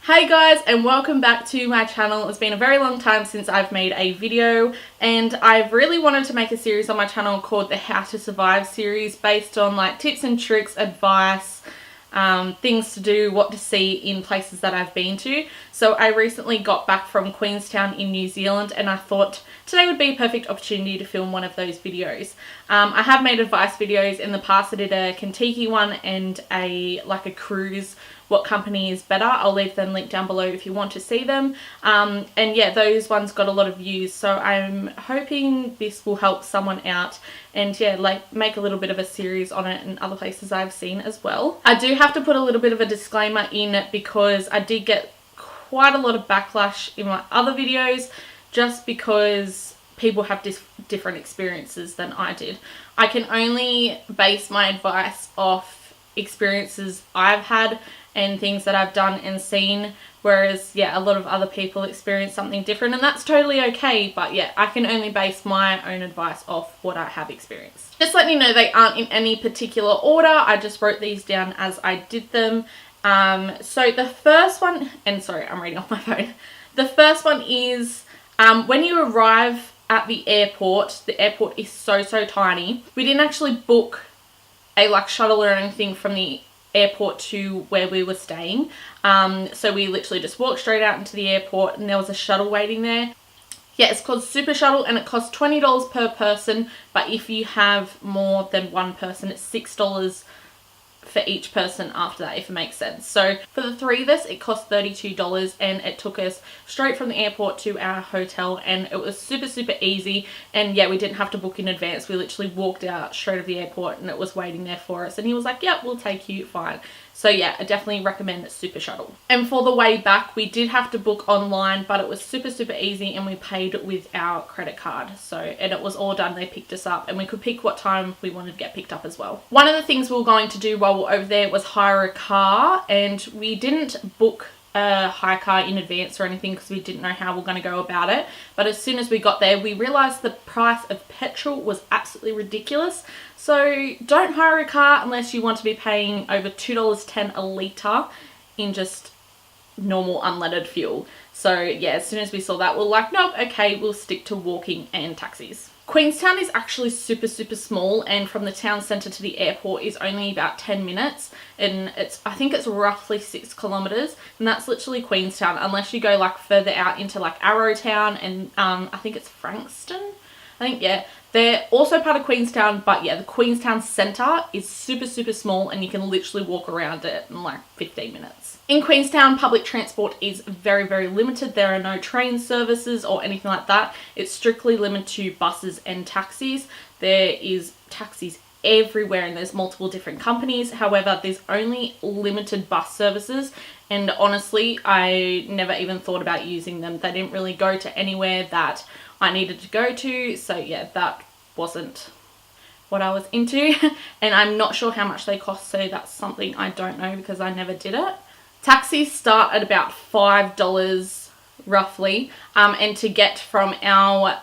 Hey guys, and welcome back to my channel. It's been a very long time since I've made a video, and I've really wanted to make a series on my channel called the How to Survive series, based on like tips and tricks, advice, things to do, what to see in places that I've been to. So I recently got back from Queenstown in New Zealand, and I thought today would be a perfect opportunity to film one of those videos. I have made advice videos in the past. I did a Kentucky one and a cruise, what company is better. I'll leave them linked down below if you want to see them. And yeah, those ones got a lot of views, so I'm hoping this will help someone out, and yeah, like make a little bit of a series on it and other places I've seen as well. I do have to put a little bit of a disclaimer in because I did get quite a lot of backlash in my other videos, just because people have different experiences than I did. I can only base my advice off experiences I've had and things that I've done and seen, whereas yeah, a lot of other people experience something different, and that's totally okay. But yeah, I can only base my own advice off what I have experienced. Just letting you know, they aren't in any particular order. I just wrote these down as I did them. So the first one, and sorry, I'm reading off my phone. The first one is when you arrive at the airport is so tiny. We didn't actually book a shuttle or anything from the airport to where we were staying, so we literally just walked straight out into the airport, and there was a shuttle waiting there. Yeah, it's called Super Shuttle, and it costs $20 per person, but if you have more than one person, it's $6 for each person after that, if it makes sense. So for the three of us, it cost $32, and it took us straight from the airport to our hotel, and it was super easy. And yeah, we didn't have to book in advance. We literally walked out straight of the airport, and it was waiting there for us, and he was like, yep, we'll take you, fine. So yeah, I definitely recommend Super Shuttle. And for the way back, we did have to book online, but it was super easy, and we paid with our credit card. So, and it was all done. They picked us up, and we could pick what time we wanted to get picked up as well. One of the things we were going to do while we were over there was hire a car, and we didn't book a hire car in advance or anything because we didn't know how we we're going to go about it. But as soon as we got there, we realized the price of petrol was absolutely ridiculous. So don't hire a car unless you want to be paying over $2.10 a litre in just normal unleaded fuel. So yeah, as soon as we saw that, we're like, nope, okay, we'll stick to walking and taxis. Queenstown is actually super small, and from the town centre to the airport is only about 10 minutes, and I think it's roughly 6 kilometres, and that's literally Queenstown, unless you go further out into Arrowtown and I think it's Frankston. I think, yeah, they're also part of Queenstown, but yeah, the Queenstown centre is super small, and you can literally walk around it in 15 minutes. In Queenstown, public transport is very limited. There are no train services or anything like that. It's strictly limited to buses and taxis. There is taxis everywhere, and there's multiple different companies. However, there's only limited bus services, and honestly, I never even thought about using them. They didn't really go to anywhere that I needed to go to, so yeah, that wasn't what I was into. And I'm not sure how much they cost, so that's something I don't know because I never did it. Taxis start at about $5 roughly, and to get from our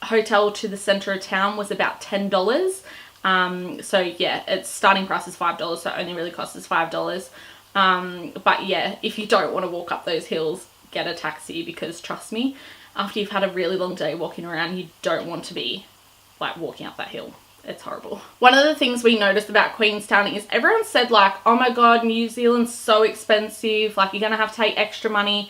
hotel to the centre of town was about $10. So yeah, its starting price is $5, so it only really costs us $5. But yeah, if you don't want to walk up those hills, get a taxi, because trust me, after you've had a really long day walking around, you don't want to be walking up that hill. It's horrible. One of the things we noticed about Queenstown is everyone said oh my god, New Zealand's so expensive, you're gonna have to take extra money.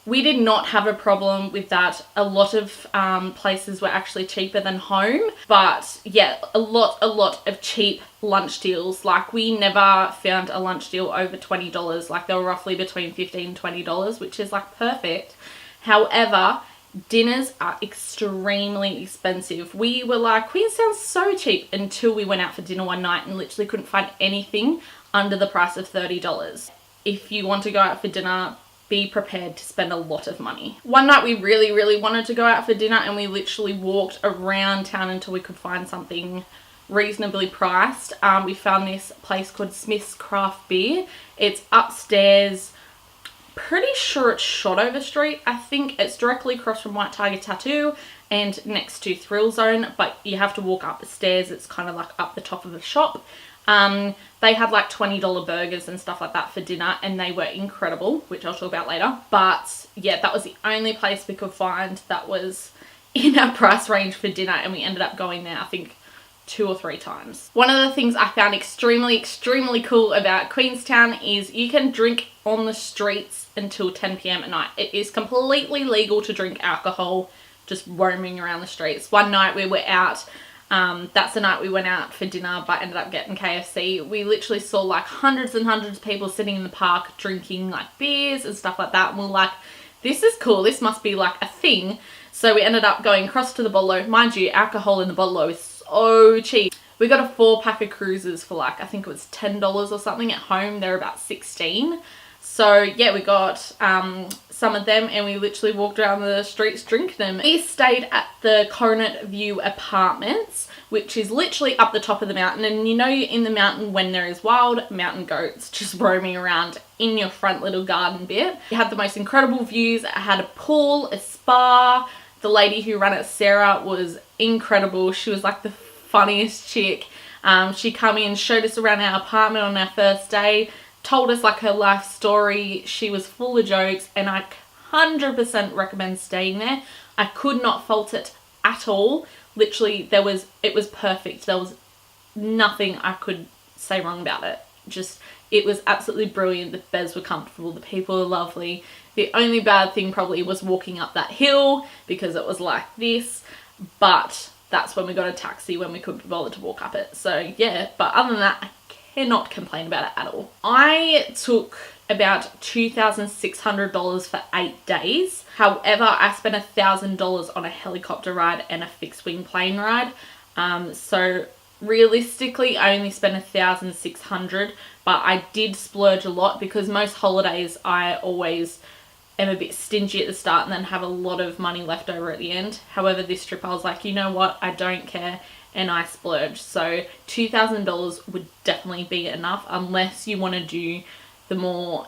We did not have a problem with that. A lot of places were actually cheaper than home, but yeah, a lot of cheap lunch deals. We never found a lunch deal over $20. They were roughly between $15 and $20, which is perfect. However, dinners are extremely expensive. We were Queenstown's so cheap, until we went out for dinner one night and literally couldn't find anything under the price of $30. If you want to go out for dinner, be prepared to spend a lot of money. One night we really wanted to go out for dinner, and we literally walked around town until we could find something reasonably priced. We found this place called Smith's Craft Beer. It's upstairs, pretty sure it's Shotover Street. I think it's directly across from White Tiger Tattoo and next to Thrill Zone, but you have to walk up the stairs. It's kind of up the top of the shop. They had like $20 burgers and stuff like that for dinner, and they were incredible, which I'll talk about later. But yeah, that was the only place we could find that was in our price range for dinner, and we ended up going there, I think, 2 or 3 times. One of the things I found extremely cool about Queenstown is you can drink on the streets until 10 p.m. at night. It is completely legal to drink alcohol just roaming around the streets. One night we were out, that's the night we went out for dinner but ended up getting KFC. We literally saw like hundreds and hundreds of people sitting in the park drinking like beers and stuff like that, and we're like, this is cool, this must be like a thing. So we ended up going across to the bottle. Mind you, alcohol in the bottle is so cheap. We got a 4-pack of cruisers for like, I think it was $10 or something. At home they're about 16. So yeah, we got some of them, and we literally walked around the streets drinking them. We stayed at the Coronet View Apartments, which is literally up the top of the mountain, and you know you're in the mountain when there is wild mountain goats just roaming around in your front little garden bit. You had the most incredible views. It had a pool, a spa. The lady who ran it, Sarah, was incredible. She was like the funniest chick. She come in, showed us around our apartment on our first day, told us like her life story. She was full of jokes, and I 100% recommend staying there. I could not fault it at all. Literally, it was perfect. There was nothing I could say wrong about it. Just, it was absolutely brilliant. The beds were comfortable, the people were lovely. The only bad thing probably was walking up that hill because it was like this, but that's when we got a taxi when we couldn't be bothered to walk up it. So yeah, but other than that, I cannot complain about it at all. I took about $2,600 for 8 days. However, I spent $1,000 on a helicopter ride and a fixed wing plane ride. So realistically, I only spent $1,600, but I did splurge a lot because most holidays I always am a bit stingy at the start and then have a lot of money left over at the end. However, this trip I was like, you know what, I don't care, and I splurged. So $2,000 would definitely be enough, unless you want to do the more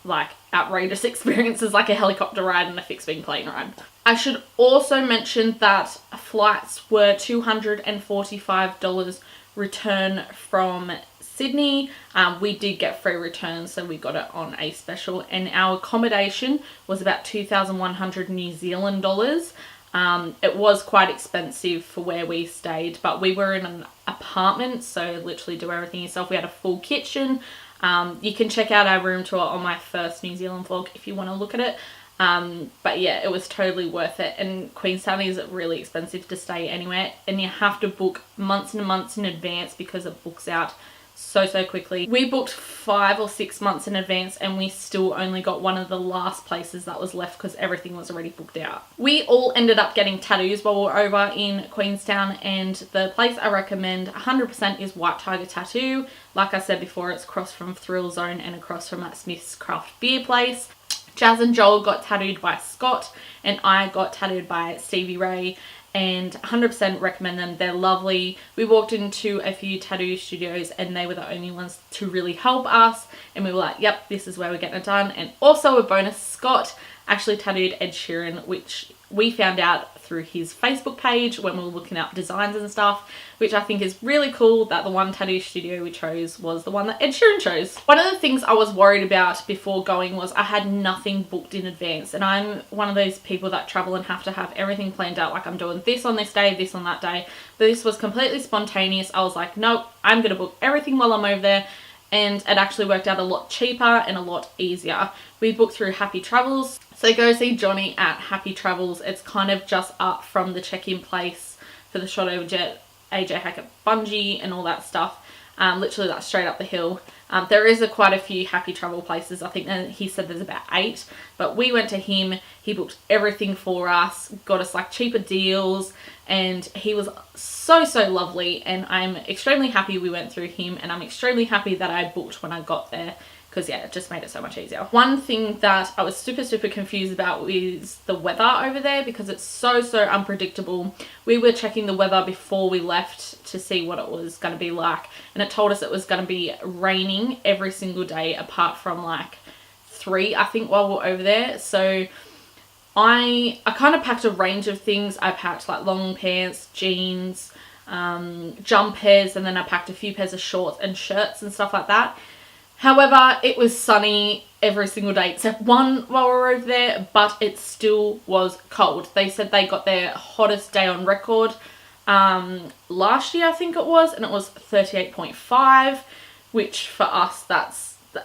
like outrageous experiences like a helicopter ride and a fixed wing plane ride. I should also mention that flights were $245 return from Sydney. We did get free returns, so we got it on a special, and our accommodation was about 2,100 New Zealand dollars. It was quite expensive for where we stayed, but we were in an apartment, so literally do everything yourself. We had a full kitchen. You can check out our room tour on my first New Zealand vlog if you want to look at it. But yeah, it was totally worth it, and Queenstown is really expensive to stay anywhere, and you have to book months and months in advance because it books out so quickly. We booked 5 or 6 months in advance, and we still only got one of the last places that was left because everything was already booked out. We all ended up getting tattoos while we were over in Queenstown, and the place I recommend 100% is White Tiger Tattoo. Like I said before, it's across from Thrill Zone and across from that Smith's Craft Beer place. Jazz and Joel got tattooed by Scott, and I got tattooed by Stevie Ray, and 100% recommend them. They're lovely. We walked into a few tattoo studios and they were the only ones to really help us, and we were like, yep, this is where we're getting it done. And also a bonus, Scott actually tattooed Ed Sheeran, which we found out through his Facebook page when we were looking up designs and stuff, which I think is really cool that the one tattoo studio we chose was the one that Ed Sheeran chose. One of the things I was worried about before going was I had nothing booked in advance, and I'm one of those people that travel and have to have everything planned out, like I'm doing this on this day, this on that day. But this was completely spontaneous. I was like, nope, I'm gonna book everything while I'm over there, and it actually worked out a lot cheaper and a lot easier. We booked through Happy Travels. So go see Johnny at Happy Travels. It's kind of just up from the check-in place for the shot over jet, AJ Hackett bungee and all that stuff. Literally that's straight up the hill. There is quite a few Happy Travel places. I think he said there's about 8, but we went to him. He booked everything for us, got us like cheaper deals, and he was so lovely, and I'm extremely happy we went through him, and I'm extremely happy that I booked when I got there, because yeah, it just made it so much easier. One thing that I was super confused about is the weather over there, because it's so unpredictable. We were checking the weather before we left to see what it was going to be like, and it told us it was going to be raining every single day apart from like 3, I think, while we're over there. So I kind of packed a range of things. I packed like long pants, jeans, jumpers, and then I packed a few pairs of shorts and shirts and stuff like that. However, it was sunny every single day except one while we were over there, but it still was cold. They said they got their hottest day on record last year, I think it was, and it was 38.5, which for us,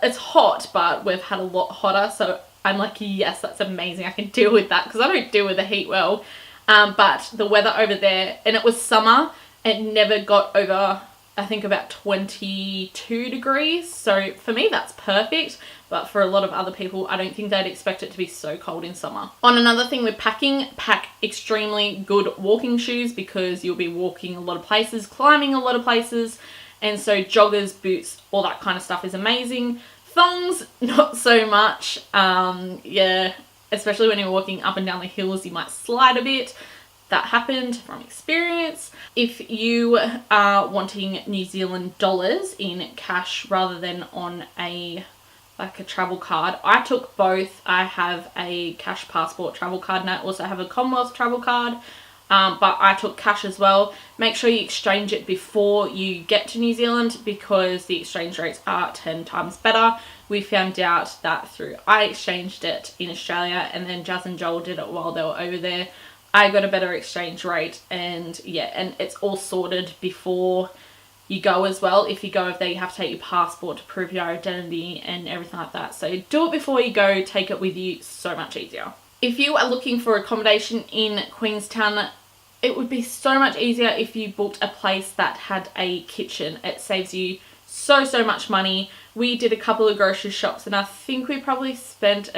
it's hot, but we've had a lot hotter, so I'm like, yes, that's amazing. I can deal with that because I don't deal with the heat well. But the weather over there, and it was summer, it never got over, I think, about 22 degrees. So for me, that's perfect. But for a lot of other people, I don't think they'd expect it to be so cold in summer. On another thing with packing, pack extremely good walking shoes because you'll be walking a lot of places, climbing a lot of places. And so joggers, boots, all that kind of stuff is amazing. Thongs, not so much. Yeah, especially when you're walking up and down the hills, you might slide a bit. That happened from experience. If you are wanting New Zealand dollars in cash rather than on a travel card, I took both. I have a cash passport travel card and I also have a Commonwealth travel card. But I took cash as well. Make sure you exchange it before you get to New Zealand because the exchange rates are 10 times better. We found out that I exchanged it in Australia, and then Jazz and Joel did it while they were over there. I got a better exchange rate, and yeah, and it's all sorted before you go as well. If you go over there, you have to take your passport to prove your identity and everything like that. So do it before you go, take it with you, so much easier. If you are looking for accommodation in Queenstown, it would be so much easier if you booked a place that had a kitchen. It saves you so much money. We did a couple of grocery shops and I think we probably spent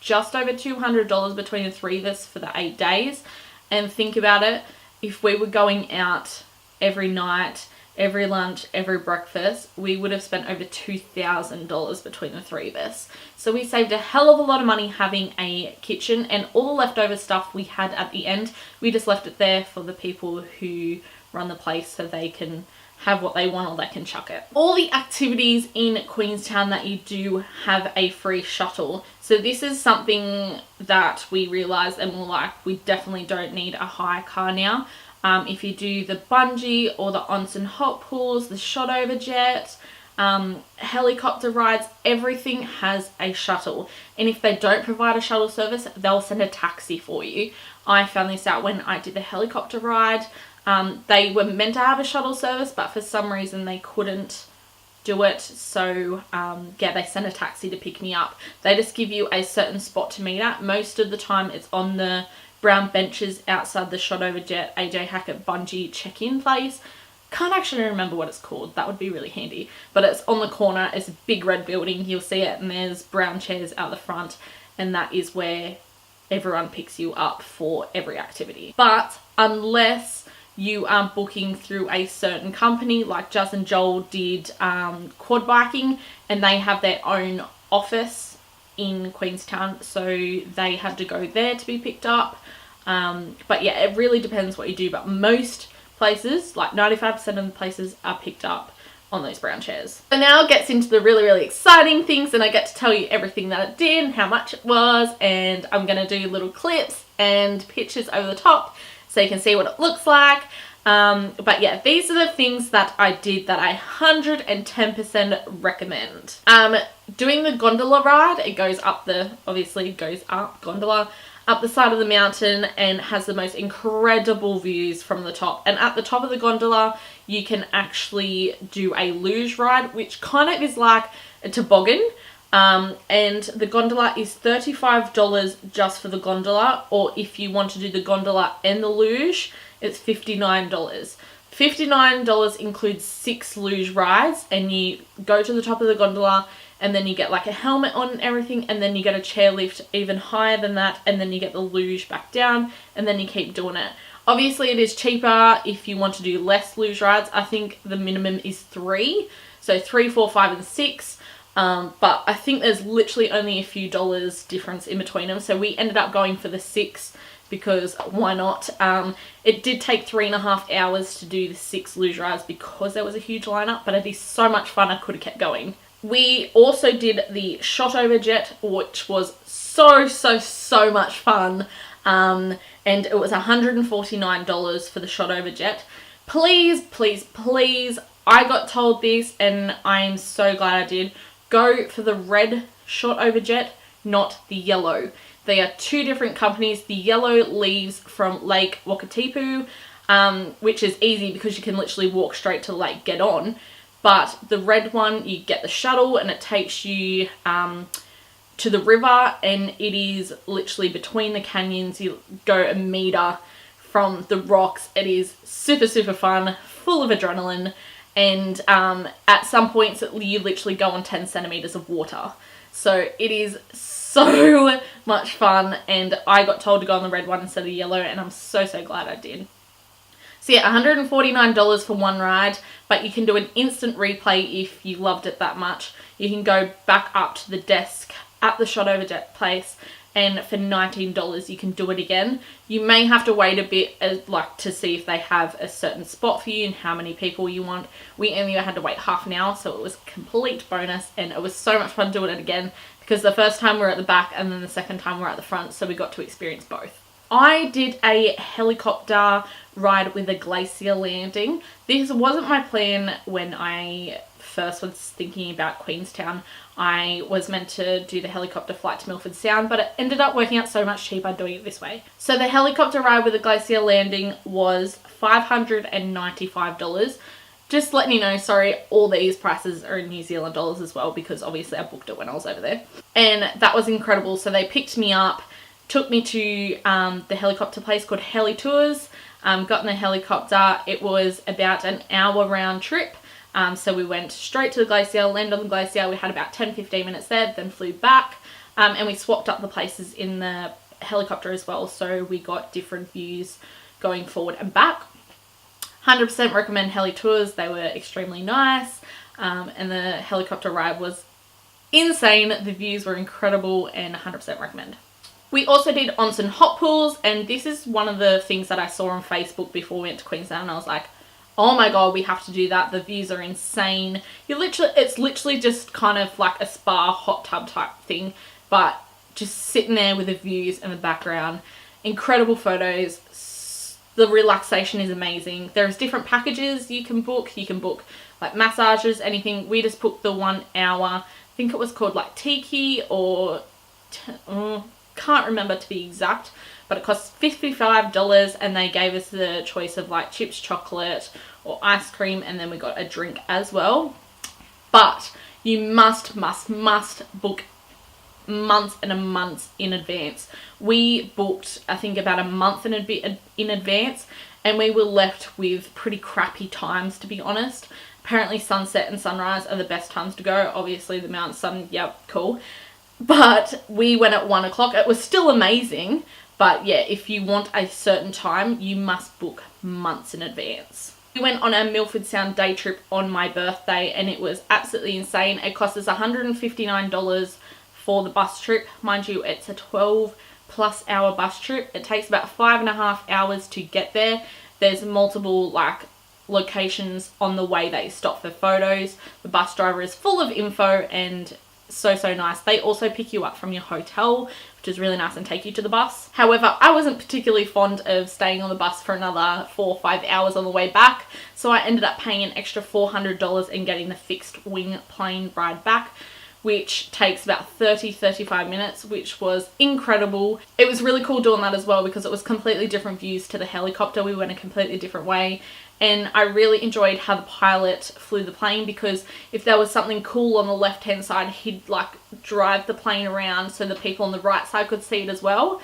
just over $200 between the three of us for the 8 days. And think about it, if we were going out every night, every lunch, every breakfast, we would have spent over $2,000 between the three of us. So we saved a hell of a lot of money having a kitchen, and all the leftover stuff we had at the end, we just left it there for the people who run the place so they can have what they want or they can chuck it. All the activities in Queenstown that you do have a free shuttle. So this is something that we realised and we're like, we definitely don't need a hire car now. If you do the bungee or the onsen hot pools, the shot over jet, helicopter rides, everything has a shuttle. And if they don't provide a shuttle service, they'll send a taxi for you. I found this out when I did the helicopter ride. They were meant to have a shuttle service, but for some reason they couldn't do it. So yeah, they sent a taxi to pick me up. They just give you a certain spot to meet at. Most of the time it's on the brown benches outside the shot over jet AJ Hackett bungee check-in place. Can't actually remember what it's called. That would be really handy. But it's on the corner. It's a big red building. You'll see it, and there's brown chairs out the front, and that is where everyone picks you up for every activity. But unless you are booking through a certain company, like Jazz and Joel did quad biking, and they have their own office in Queenstown, so they had to go there to be picked up. But yeah, it really depends what you do, but most places, like 95% of the places, are picked up on those brown chairs. So now it gets into the really exciting things, and I get to tell you everything that it did and how much it was, and I'm gonna do little clips and pictures over the top so you can see what it looks like. But yeah, these are the things that I did that I 110% recommend. Doing the gondola ride, it goes up gondola up the side of the mountain and has the most incredible views from the top. And at the top of the gondola, you can actually do a luge ride, which kind of is like a toboggan. And the gondola is $35 just for the gondola, or if you want to do the gondola and the luge, it's $59. $59 includes 6 luge rides, and you go to the top of the gondola and then you get like a helmet on and everything, and then you get a chairlift even higher than that, and then you get the luge back down, and then you keep doing it. Obviously it is cheaper if you want to do less luge rides. I think the minimum is 3, so 3, 4, 5 and 6. But I think there's literally only a few dollars difference in between them, so we ended up going for the 6 because why not? It did take 3.5 hours to do the 6 luge rides because there was a huge lineup, but it is so much fun I could have kept going. We also did the shot over jet, which was so much fun, and it was $149 for the shot over jet. please, please, please, I got told this and I'm so glad I did. Go for the red shot over jet, not the yellow. They are two different companies. The yellow leaves from Lake Wakatipu, which is easy because you can literally walk straight to the lake, get on. But the red one, you get the shuttle and it takes you to the river, and it is literally between the canyons. You go a meter from the rocks. It is super, super fun, full of adrenaline, and at some points you literally go on 10 centimeters of water. So it is so much fun, and I got told to go on the red one instead of the yellow, and I'm so, so glad I did. So yeah, $149 for one ride, but you can do an instant replay if you loved it that much. You can go back up to the desk at the shot over jet place, and for $19 you can do it again. You may have to wait a bit to see if they have a certain spot for you and how many people you want. We only had to wait half an hour, so it was a complete bonus, and it was so much fun doing it again because the first time we were at the back and then the second time we were at the front, so we got to experience both. I did a helicopter ride with a glacier landing. This wasn't my plan when I first was thinking about Queenstown. I was meant to do the helicopter flight to Milford Sound, but it ended up working out so much cheaper doing it this way. So the helicopter ride with a glacier landing was $595. Just letting you know, sorry, all these prices are in New Zealand dollars as well, because obviously I booked it when I was over there. And that was incredible. So they picked me up, took me to the helicopter place called Heli Tours, got in the helicopter. It was about an hour round trip. So we went straight to the glacier, landed on the glacier. We had about 10-15 minutes there, then flew back, and we swapped up the places in the helicopter as well. So we got different views going forward and back. 100% recommend Heli Tours. They were extremely nice, and the helicopter ride was insane. The views were incredible, and 100% recommend. We also did onsen hot pools, and this is one of the things that I saw on Facebook before we went to Queenstown, and I was like, oh my god, we have to do that. The views are insane. It's literally just kind of like a spa hot tub type thing, but just sitting there with the views in the background. Incredible photos. The relaxation is amazing. There's different packages you can book. You can book like massages, anything. We just booked the 1 hour. I think it was called like Tiki or can't remember to be exact, but it cost $55, and they gave us the choice of like chips, chocolate or ice cream, and then we got a drink as well. But you must book months and months in advance. We booked, I think, about a month and a bit in advance, and we were left with pretty crappy times, to be honest. Apparently sunset and sunrise are the best times to go. Obviously the mountain sun, yep, cool. But we went at 1 o'clock. It was still amazing, but yeah, if you want a certain time, you must book months in advance. We went on a Milford Sound day trip on my birthday, and it was absolutely insane. It cost us $159 for the bus trip. Mind you, it's a 12+ hour bus trip. It takes about 5.5 hours to get there. There's multiple like locations on the way that you stop for photos. The bus driver is full of info and so nice. They also pick you up from your hotel, which is really nice, and take you to the bus. However, I wasn't particularly fond of staying on the bus for another 4 or 5 hours on the way back, so I ended up paying an extra $400 and getting the fixed wing plane ride back, which takes about 30-35 minutes, which was incredible. It was really cool doing that as well because it was completely different views to the helicopter. We went a completely different way, and I really enjoyed how the pilot flew the plane, because if there was something cool on the left hand side, he'd like drive the plane around so the people on the right side could see it as well,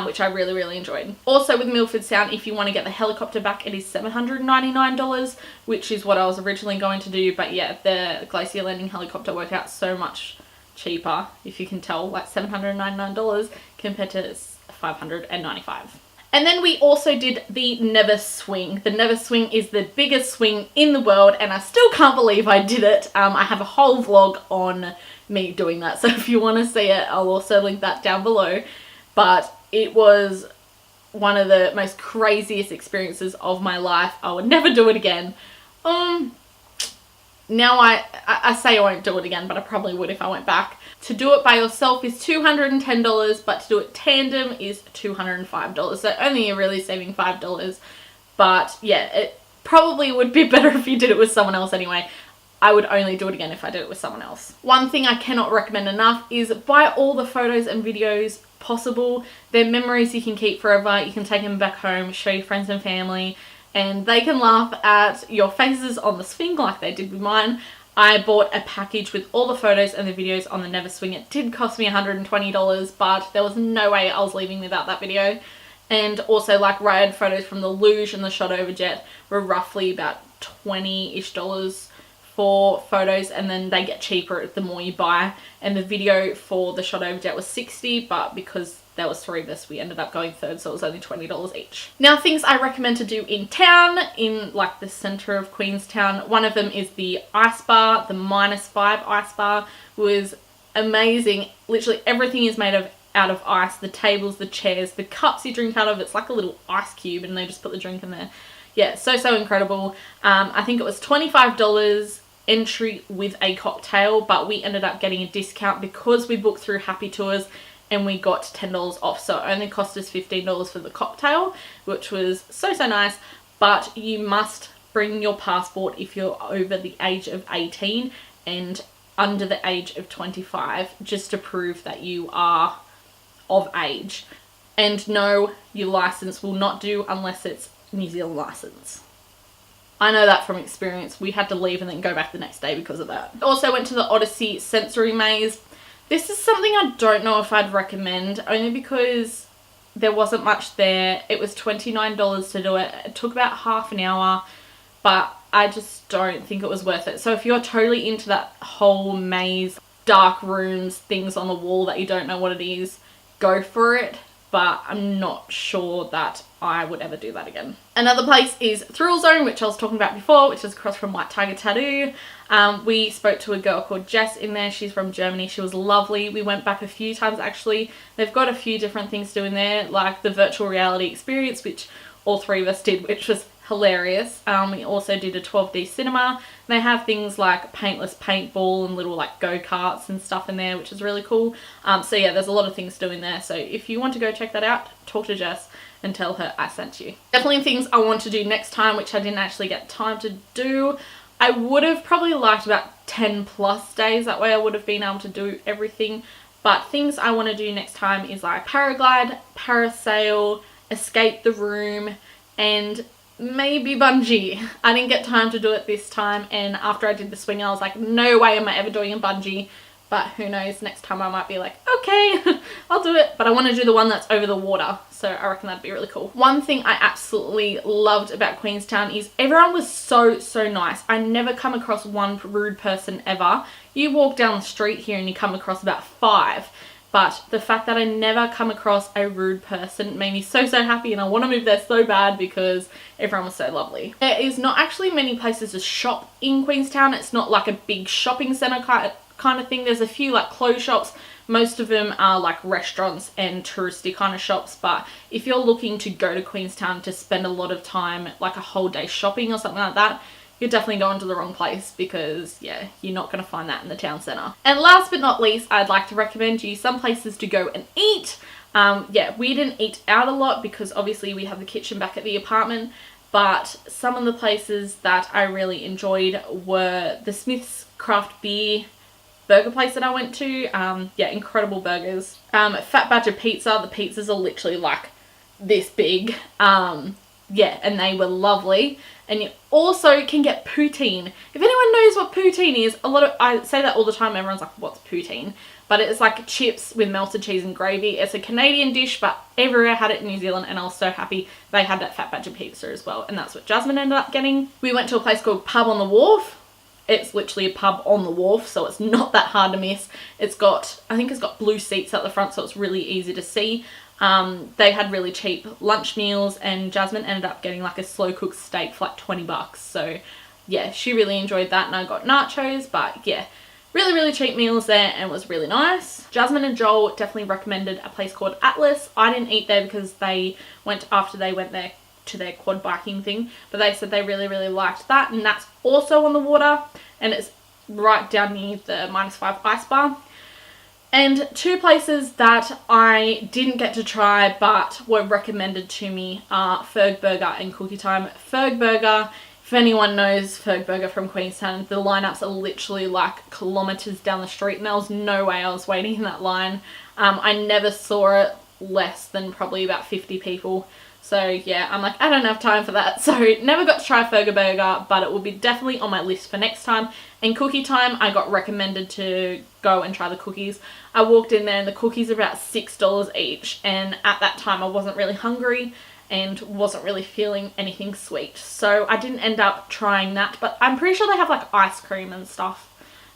which I really enjoyed. Also with Milford Sound, if you want to get the helicopter back, it is $799, which is what I was originally going to do, but yeah, the glacier landing helicopter worked out so much cheaper, if you can tell, like $799 compared to $595. And then we also did the Never Swing. The Never Swing is the biggest swing in the world, and I still can't believe I did it. I have a whole vlog on me doing that, so if you want to see it, I'll also link that down below. But it was one of the most craziest experiences of my life. I would never do it again. Now I say I won't do it again, but I probably would if I went back. To do it by yourself is $210, but to do it tandem is $205. So only you're really saving $5. But yeah, probably would be better if you did it with someone else anyway. I would only do it again if I did it with someone else. One thing I cannot recommend enough is buy all the photos and videos possible. They're memories you can keep forever. You can take them back home, show your friends and family, and they can laugh at your faces on the swing like they did with mine. I bought a package with all the photos and the videos on the Never Swing. It did cost me $120, but there was no way I was leaving without that video. And also, like, ride photos from the luge and the shot over jet were roughly about $20-ish for photos, and then they get cheaper the more you buy. And the video for the shot over jet was $60, but because there was 3 of us, we ended up going third, so it was only $20 each. Now, things I recommend to do in town, in like the center of Queenstown, one of them is the ice bar. The -5 ice bar was amazing. Literally everything is made out of ice. The tables, the chairs, the cups you drink out of, it's like a little ice cube, and they just put the drink in there. Yeah, so incredible. I think it was $25 entry with a cocktail, but we ended up getting a discount because we booked through Happy Tours, and we got $10 off, so it only cost us $15 for the cocktail, which was so nice. But you must bring your passport if you're over the age of 18 and under the age of 25, just to prove that you are of age. And no, your license will not do unless it's New Zealand license. I know that from experience. We had to leave and then go back the next day because of that. Also went to the Odyssey Sensory Maze. This is something I don't know if I'd recommend, only because there wasn't much there. It was $29 to do it. It took about half an hour, but I just don't think it was worth it. So if you're totally into that whole maze, dark rooms, things on the wall that you don't know what it is, go for it. But I'm not sure that I would ever do that again. Another place is Thrill Zone, which I was talking about before, which is across from White Tiger Tattoo. We spoke to a girl called Jess in there. She's from Germany. She was lovely. We went back a few times actually. They've got a few different things to do in there, like the virtual reality experience, which all 3 of us did, which was hilarious. We also did a 12D cinema. They have things like paintless paintball and little like go-karts and stuff in there, which is really cool. So yeah, there's a lot of things doing there. So if you want to go check that out, talk to Jess and tell her I sent you. Definitely things I want to do next time, which I didn't actually get time to do. I would have probably liked about 10 plus days. That way I would have been able to do everything. But things I want to do next time is like paraglide, parasail, escape the room, and maybe bungee. I didn't get time to do it this time, and after I did the swing I was like, no way am I ever doing a bungee. But who knows, next time I might be like, okay, I'll do it. But I want to do the one that's over the water, so I reckon that'd be really cool. One thing I absolutely loved about Queenstown is everyone was so nice. I never come across one rude person ever. You walk down the street here and you come across about 5. But the fact that I never come across a rude person made me so happy, and I want to move there so bad because everyone was so lovely. There is not actually many places to shop in Queenstown. It's not like a big shopping centre kind of thing. There's a few like clothes shops. Most of them are like restaurants and touristy kind of shops. But if you're looking to go to Queenstown to spend a lot of time, like a whole day shopping or something like that, you're definitely going to the wrong place, because yeah, you're not going to find that in the town centre. And last but not least, I'd like to recommend you some places to go and eat. Yeah, we didn't eat out a lot because obviously we have the kitchen back at the apartment, but some of the places that I really enjoyed were the Smith's Craft Beer burger place that I went to. Yeah, incredible burgers. Fat Badger Pizza, the pizzas are literally like this big. Yeah, and they were lovely. And you also can get poutine. If anyone knows what poutine is, I say that all the time, everyone's like, what's poutine? But it's like chips with melted cheese and gravy. It's a Canadian dish, but everywhere had it in New Zealand, and I was so happy they had that Fat Badger Pizza as well, and that's what Jasmine ended up getting. We went to a place called Pub on the Wharf. It's literally a pub on the wharf, so it's not that hard to miss. It's got, I think it's got blue seats at the front, so it's really easy to see. They had really cheap lunch meals, and Jasmine ended up getting like a slow cooked steak for like 20 bucks. So yeah, she really enjoyed that, and I got nachos, but yeah, really cheap meals there, and it was really nice. Jasmine and Joel definitely recommended a place called Atlas. I didn't eat there because they went after they went there to their quad biking thing, but they said they really liked that, and that's also on the water, and it's right down near the -5 ice bar. And 2 places that I didn't get to try but were recommended to me are Ferg Burger and Cookie Time. Ferg Burger If anyone knows Ferg Burger from Queenstown, the lineups are literally like kilometers down the street, and there was no way I was waiting in that line. I never saw it less than probably about 50 people. So yeah, I'm like, I don't have time for that. So never got to try Ferg Burger, but it will be definitely on my list for next time. And cookie time, I got recommended to go and try the cookies. I walked in there and the cookies are about $6 each. And at that time I wasn't really hungry and wasn't really feeling anything sweet. So I didn't end up trying that, but I'm pretty sure they have like ice cream and stuff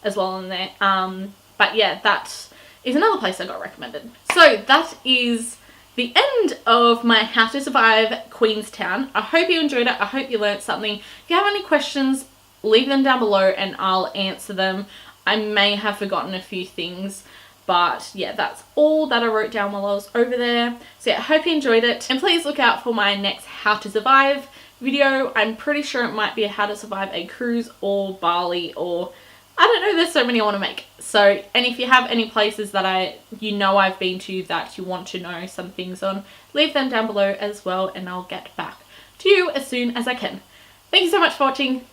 as well in there. But yeah, that is another place I got recommended. So that is the end of my How to Survive Queenstown. I hope you enjoyed it. I hope you learned something. If you have any questions, leave them down below and I'll answer them. I may have forgotten a few things, but yeah, that's all that I wrote down while I was over there. So yeah, I hope you enjoyed it. And please look out for my next How to Survive video. I'm pretty sure it might be a How to Survive a cruise or Bali, or I don't know, there's so many I want to make. So, and if you have any places that I've been to that you want to know some things on, leave them down below as well and I'll get back to you as soon as I can. Thank you so much for watching.